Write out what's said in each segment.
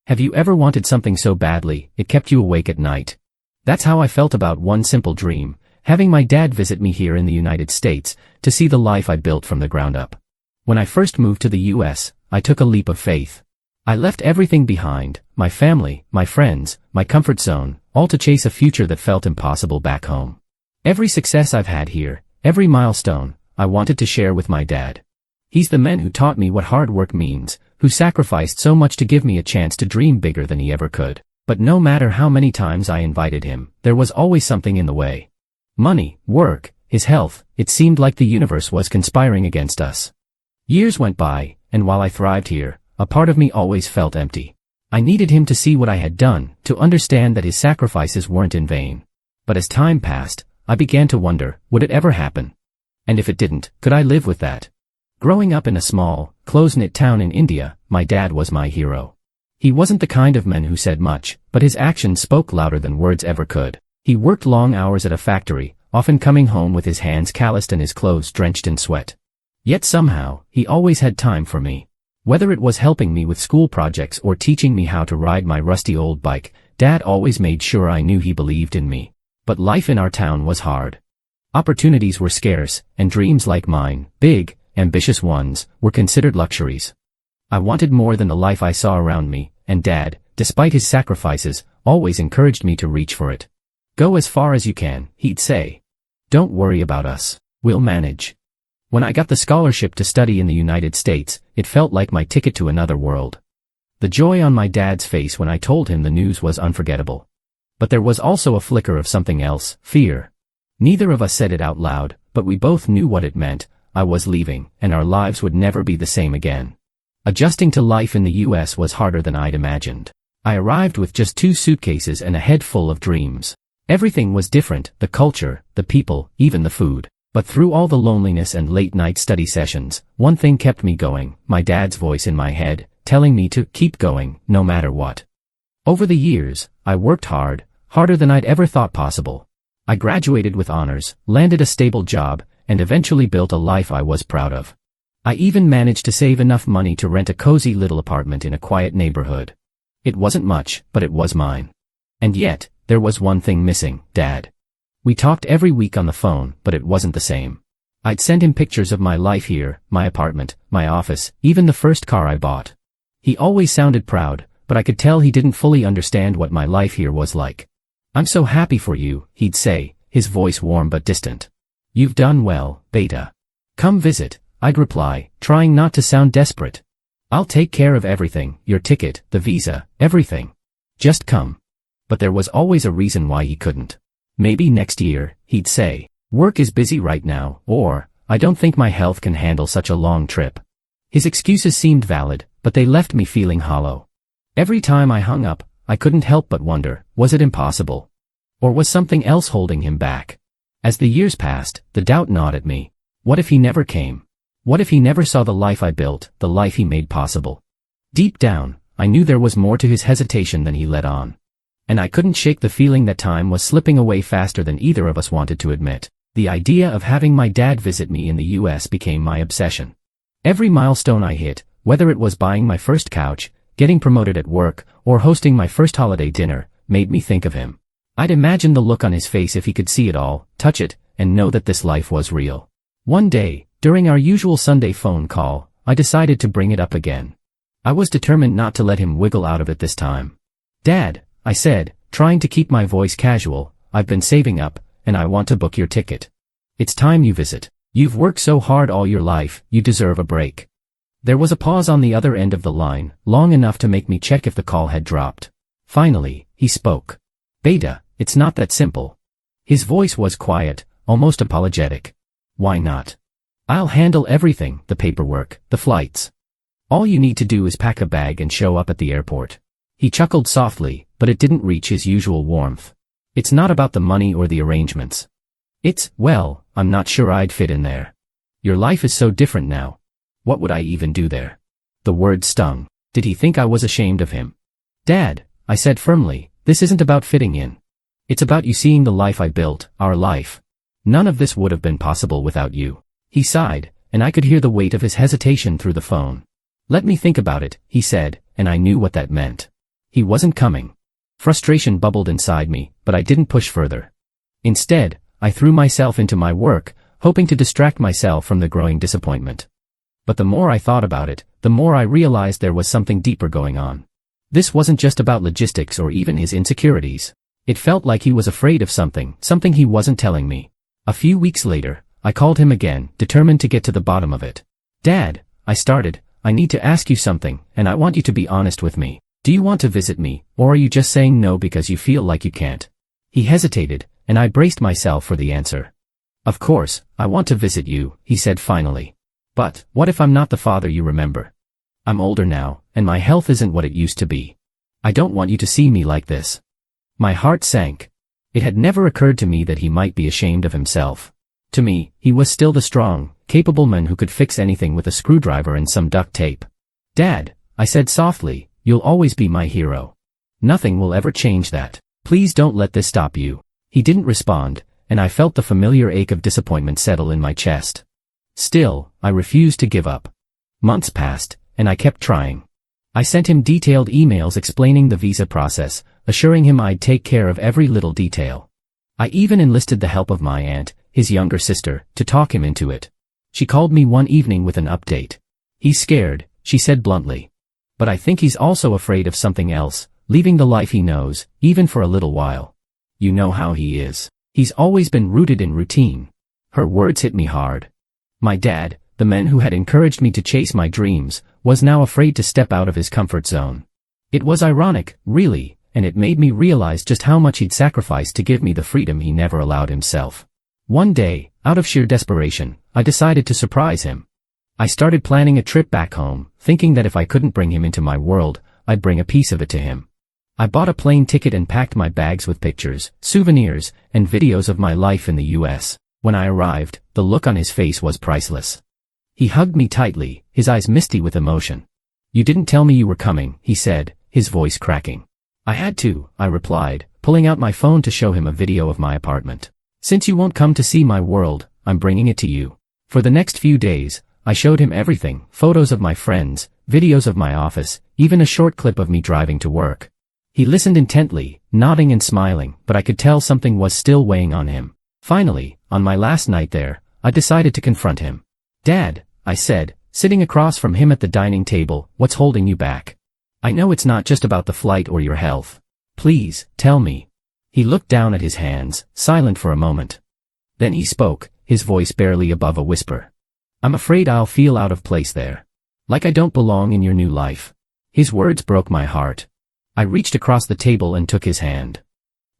Have you ever wanted something so badly, it kept you awake at night? That's how I felt about one simple dream, having my dad visit me here in the United States, to see the life I built from the ground up. When I first moved to the US, I took a leap of faith. I left everything behind, my family, my friends, my comfort zone, all to chase a future that felt impossible back home. Every success I've had here, every milestone, I wanted to share with my dad. He's the man who taught me what hard work means, who sacrificed so much to give me a chance to dream bigger than he ever could. But no matter how many times I invited him, there was always something in the way. Money, work, his health, it seemed like the universe was conspiring against us. Years went by, and while I thrived here, a part of me always felt empty. I needed him to see what I had done, to understand that his sacrifices weren't in vain. But as time passed, I began to wonder, would it ever happen? And if it didn't, could I live with that? Growing up in a small, close-knit town in India, my dad was my hero. He wasn't the kind of man who said much, but his actions spoke louder than words ever could. He worked long hours at a factory, often coming home with his hands calloused and his clothes drenched in sweat. Yet somehow, he always had time for me. Whether it was helping me with school projects or teaching me how to ride my rusty old bike, Dad always made sure I knew he believed in me. But life in our town was hard. Opportunities were scarce, and dreams like mine, big, ambitious ones, were considered luxuries. I wanted more than the life I saw around me, and Dad, despite his sacrifices, always encouraged me to reach for it. Go as far as you can, he'd say. Don't worry about us. We'll manage. When I got the scholarship to study in the United States, it felt like my ticket to another world. The joy on my dad's face when I told him the news was unforgettable. But there was also a flicker of something else, fear. Neither of us said it out loud, but we both knew what it meant. I was leaving, and our lives would never be the same again. Adjusting to life in the US was harder than I'd imagined. I arrived with just 2 suitcases and a head full of dreams. Everything was different, the culture, the people, even the food. But through all the loneliness and late-night study sessions, one thing kept me going, my dad's voice in my head, telling me to keep going, no matter what. Over the years, I worked hard, harder than I'd ever thought possible. I graduated with honors, landed a stable job, and eventually built a life I was proud of. I even managed to save enough money to rent a cozy little apartment in a quiet neighborhood. It wasn't much, but it was mine. And yet, there was one thing missing, Dad. We talked every week on the phone, but it wasn't the same. I'd send him pictures of my life here, my apartment, my office, even the first car I bought. He always sounded proud, but I could tell he didn't fully understand what my life here was like. I'm so happy for you, he'd say, his voice warm but distant. You've done well, beta. Come visit, I'd reply, trying not to sound desperate. I'll take care of everything, your ticket, the visa, everything. Just come. But there was always a reason why he couldn't. Maybe next year, he'd say. Work is busy right now, or, I don't think my health can handle such a long trip. His excuses seemed valid, but they left me feeling hollow. Every time I hung up, I couldn't help but wonder, was it impossible? Or was something else holding him back? As the years passed, the doubt gnawed at me. What if he never came? What if he never saw the life I built, the life he made possible? Deep down, I knew there was more to his hesitation than he let on. And I couldn't shake the feeling that time was slipping away faster than either of us wanted to admit. The idea of having my dad visit me in the US became my obsession. Every milestone I hit, whether it was buying my first couch, getting promoted at work, or hosting my first holiday dinner, made me think of him. I'd imagine the look on his face if he could see it all, touch it, and know that this life was real. One day, during our usual Sunday phone call, I decided to bring it up again. I was determined not to let him wiggle out of it this time. Dad, I said, trying to keep my voice casual, I've been saving up, and I want to book your ticket. It's time you visit. You've worked so hard all your life, you deserve a break. There was a pause on the other end of the line, long enough to make me check if the call had dropped. Finally, he spoke. Beta, it's not that simple. His voice was quiet, almost apologetic. Why not? I'll handle everything, the paperwork, the flights. All you need to do is pack a bag and show up at the airport. He chuckled softly, but it didn't reach his usual warmth. It's not about the money or the arrangements. It's, well, I'm not sure I'd fit in there. Your life is so different now. What would I even do there? The word stung. Did he think I was ashamed of him? Dad, I said firmly, this isn't about fitting in. It's about you seeing the life I built, our life. None of this would have been possible without you. He sighed, and I could hear the weight of his hesitation through the phone. Let me think about it, he said, and I knew what that meant. He wasn't coming. Frustration bubbled inside me, but I didn't push further. Instead, I threw myself into my work, hoping to distract myself from the growing disappointment. But the more I thought about it, the more I realized there was something deeper going on. This wasn't just about logistics or even his insecurities. It felt like he was afraid of something he wasn't telling me. A few weeks later, I called him again, determined to get to the bottom of it. "Dad," I started, "I need to ask you something, and I want you to be honest with me. Do you want to visit me, or are you just saying no because you feel like you can't?" He hesitated, and I braced myself for the answer. "Of course, I want to visit you," he said finally. "But, what if I'm not the father you remember? I'm older now, and my health isn't what it used to be. I don't want you to see me like this." My heart sank. It had never occurred to me that he might be ashamed of himself. To me, he was still the strong, capable man who could fix anything with a screwdriver and some duct tape. "Dad," I said softly, "you'll always be my hero. Nothing will ever change that. Please don't let this stop you." He didn't respond, and I felt the familiar ache of disappointment settle in my chest. Still, I refused to give up. Months passed, and I kept trying. I sent him detailed emails explaining the visa process, assuring him I'd take care of every little detail. I even enlisted the help of my aunt, his younger sister, to talk him into it. She called me one evening with an update. "He's scared," she said bluntly. "But I think he's also afraid of something else, leaving the life he knows, even for a little while. You know how he is. He's always been rooted in routine." Her words hit me hard. My dad, the man who had encouraged me to chase my dreams, was now afraid to step out of his comfort zone. It was ironic, really, and it made me realize just how much he'd sacrificed to give me the freedom he never allowed himself. One day, out of sheer desperation, I decided to surprise him. I started planning a trip back home, thinking that if I couldn't bring him into my world, I'd bring a piece of it to him. I bought a plane ticket and packed my bags with pictures, souvenirs, and videos of my life in the US. When I arrived, the look on his face was priceless. He hugged me tightly, his eyes misty with emotion. "You didn't tell me you were coming," he said, his voice cracking. "I had to," I replied, pulling out my phone to show him a video of my apartment. "Since you won't come to see my world, I'm bringing it to you." For the next few days, I showed him everything, photos of my friends, videos of my office, even a short clip of me driving to work. He listened intently, nodding and smiling, but I could tell something was still weighing on him. Finally, on my last night there, I decided to confront him. "Dad," I said, sitting across from him at the dining table, "what's holding you back? I know it's not just about the flight or your health. Please, tell me." He looked down at his hands, silent for a moment. Then he spoke, his voice barely above a whisper. "I'm afraid I'll feel out of place there. Like I don't belong in your new life." His words broke my heart. I reached across the table and took his hand.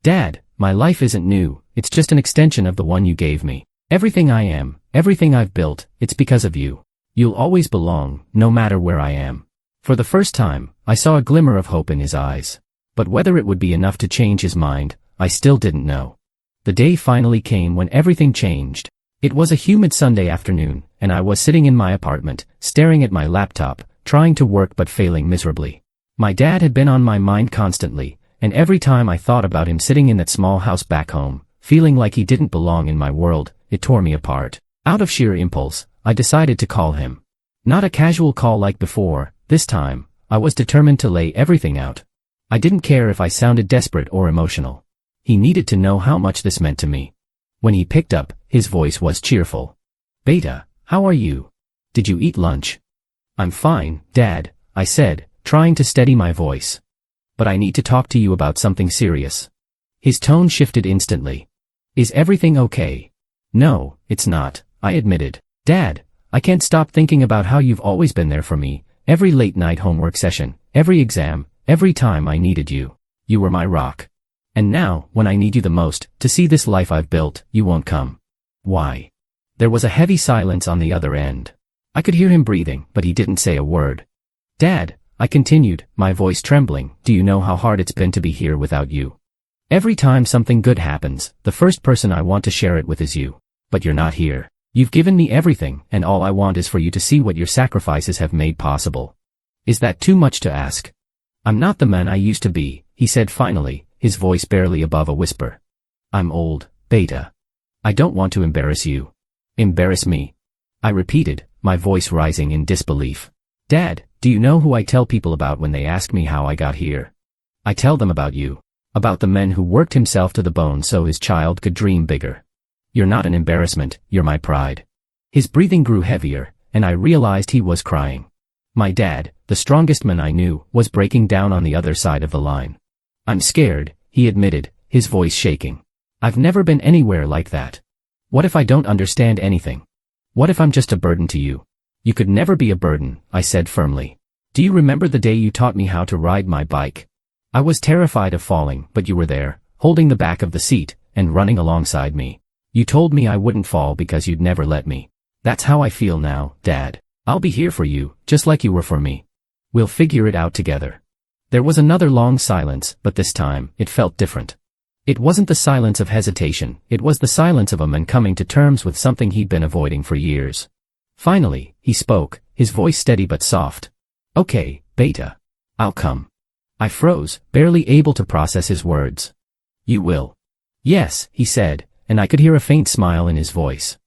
"Dad, my life isn't new, it's just an extension of the one you gave me. Everything I am, everything I've built, it's because of you. You'll always belong, no matter where I am." For the first time, I saw a glimmer of hope in his eyes. But whether it would be enough to change his mind, I still didn't know. The day finally came when everything changed. It was a humid Sunday afternoon, and I was sitting in my apartment, staring at my laptop, trying to work but failing miserably. My dad had been on my mind constantly, and every time I thought about him sitting in that small house back home, feeling like he didn't belong in my world, it tore me apart. Out of sheer impulse, I decided to call him. Not a casual call like before, this time, I was determined to lay everything out. I didn't care if I sounded desperate or emotional. He needed to know how much this meant to me. When he picked up, his voice was cheerful. "Beta, how are you? Did you eat lunch?" "I'm fine, Dad," I said, trying to steady my voice. "But I need to talk to you about something serious." His tone shifted instantly. "Is everything okay?" "No, it's not," I admitted. "Dad, I can't stop thinking about how you've always been there for me, every late-night homework session, every exam, every time I needed you. You were my rock. And now, when I need you the most, to see this life I've built, you won't come. Why?" There was a heavy silence on the other end. I could hear him breathing, but he didn't say a word. "Dad," I continued, my voice trembling, "do you know how hard it's been to be here without you? Every time something good happens, the first person I want to share it with is you. But you're not here. You've given me everything, and all I want is for you to see what your sacrifices have made possible. Is that too much to ask?" "I'm not the man I used to be," he said finally, his voice barely above a whisper. "I'm old, Beta. I don't want to embarrass you." "Embarrass me?" I repeated, my voice rising in disbelief. "Dad, do you know who I tell people about when they ask me how I got here?" I tell them about you. About the man who worked himself to the bone so his child could dream bigger. You're not an embarrassment, you're my pride. His breathing grew heavier, and I realized he was crying. My dad, the strongest man I knew, was breaking down on the other side of the line. I'm scared, he admitted, his voice shaking. I've never been anywhere like that. What if I don't understand anything? What if I'm just a burden to you? You could never be a burden, I said firmly. Do you remember the day you taught me how to ride my bike? I was terrified of falling, but you were there, holding the back of the seat, and running alongside me. You told me I wouldn't fall because you'd never let me. That's how I feel now, Dad. I'll be here for you, just like you were for me. We'll figure it out together. There was another long silence, but this time, it felt different. It wasn't the silence of hesitation, it was the silence of a man coming to terms with something he'd been avoiding for years. Finally, he spoke, his voice steady but soft. Okay, Beta. I'll come. I froze, barely able to process his words. You will. Yes, he said, and I could hear a faint smile in his voice.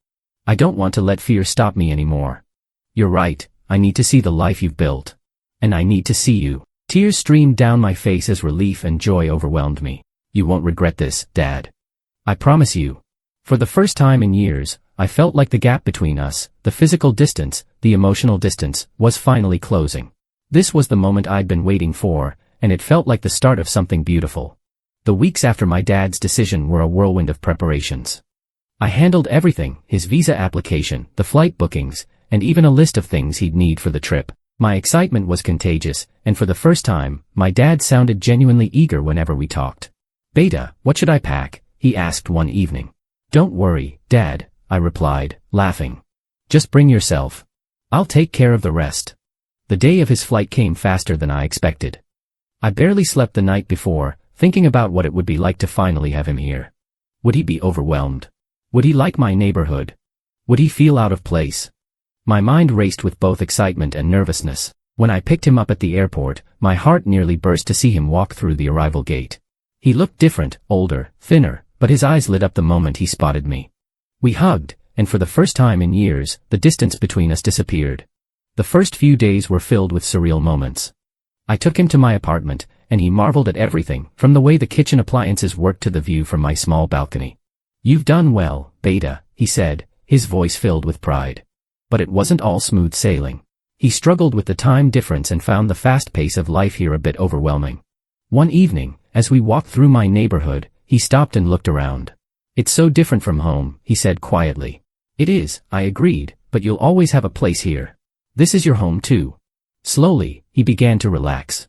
I don't want to let fear stop me anymore. You're right, I need to see the life you've built. And I need to see you. Tears streamed down my face as relief and joy overwhelmed me. You won't regret this, Dad. I promise you. For the first time in years, I felt like the gap between us, the physical distance, the emotional distance, was finally closing. This was the moment I'd been waiting for, and it felt like the start of something beautiful. The weeks after my dad's decision were a whirlwind of preparations. I handled everything, his visa application, the flight bookings, and even a list of things he'd need for the trip. My excitement was contagious, and for the first time, my dad sounded genuinely eager whenever we talked. Beta, what should I pack? He asked one evening. Don't worry, Dad, I replied, laughing. Just bring yourself. I'll take care of the rest. The day of his flight came faster than I expected. I barely slept the night before, thinking about what it would be like to finally have him here. Would he be overwhelmed? Would he like my neighborhood? Would he feel out of place? My mind raced with both excitement and nervousness. When I picked him up at the airport, my heart nearly burst to see him walk through the arrival gate. He looked different, older, thinner, but his eyes lit up the moment he spotted me. We hugged, and for the first time in years, the distance between us disappeared. The first few days were filled with surreal moments. I took him to my apartment, and he marveled at everything, from the way the kitchen appliances worked to the view from my small balcony. You've done well, Beta, he said, his voice filled with pride. But it wasn't all smooth sailing. He struggled with the time difference and found the fast pace of life here a bit overwhelming. One evening, as we walked through my neighborhood, he stopped and looked around. It's so different from home, he said quietly. It is, I agreed, but you'll always have a place here. This is your home too. Slowly, he began to relax.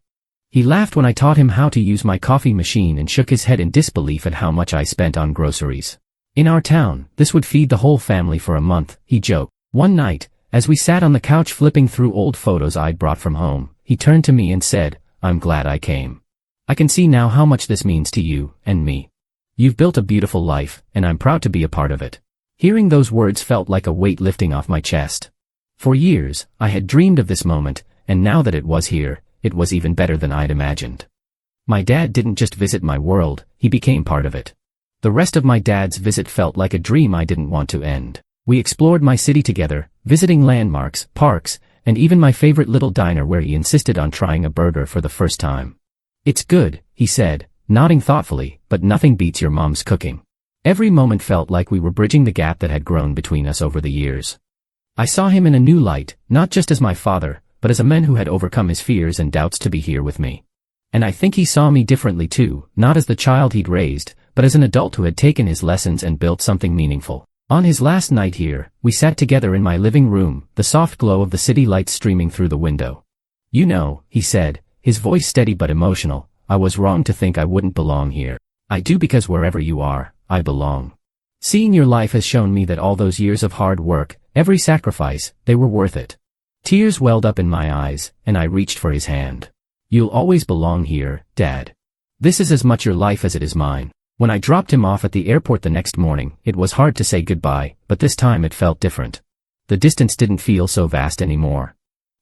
He laughed when I taught him how to use my coffee machine and shook his head in disbelief at how much I spent on groceries. In our town, this would feed the whole family for a month, he joked. One night, as we sat on the couch flipping through old photos I'd brought from home, he turned to me and said, I'm glad I came. I can see now how much this means to you and me. You've built a beautiful life, and I'm proud to be a part of it. Hearing those words felt like a weight lifting off my chest. For years, I had dreamed of this moment, and now that it was here, it was even better than I'd imagined. My dad didn't just visit my world, he became part of it. The rest of my dad's visit felt like a dream I didn't want to end. We explored my city together, visiting landmarks, parks, and even my favorite little diner where he insisted on trying a burger for the first time. It's good, he said, nodding thoughtfully, but nothing beats your mom's cooking. Every moment felt like we were bridging the gap that had grown between us over the years. I saw him in a new light, not just as my father, but as a man who had overcome his fears and doubts to be here with me. And I think he saw me differently too, not as the child he'd raised, but as an adult who had taken his lessons and built something meaningful. On his last night here, we sat together in my living room, the soft glow of the city lights streaming through the window. You know, he said, his voice steady but emotional, I was wrong to think I wouldn't belong here. I do because wherever you are, I belong. Seeing your life has shown me that all those years of hard work, every sacrifice, they were worth it. Tears welled up in my eyes, and I reached for his hand. You'll always belong here, Dad. This is as much your life as it is mine. When I dropped him off at the airport the next morning, it was hard to say goodbye, but this time it felt different. The distance didn't feel so vast anymore.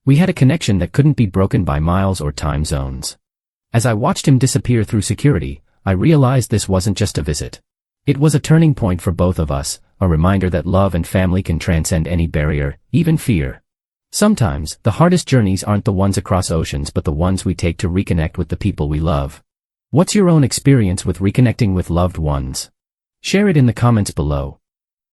We had a connection that couldn't be broken by miles or time zones. As I watched him disappear through security, I realized this wasn't just a visit. It was a turning point for both of us, a reminder that love and family can transcend any barrier, even fear. Sometimes, the hardest journeys aren't the ones across oceans but the ones we take to reconnect with the people we love. What's your own experience with reconnecting with loved ones? Share it in the comments below.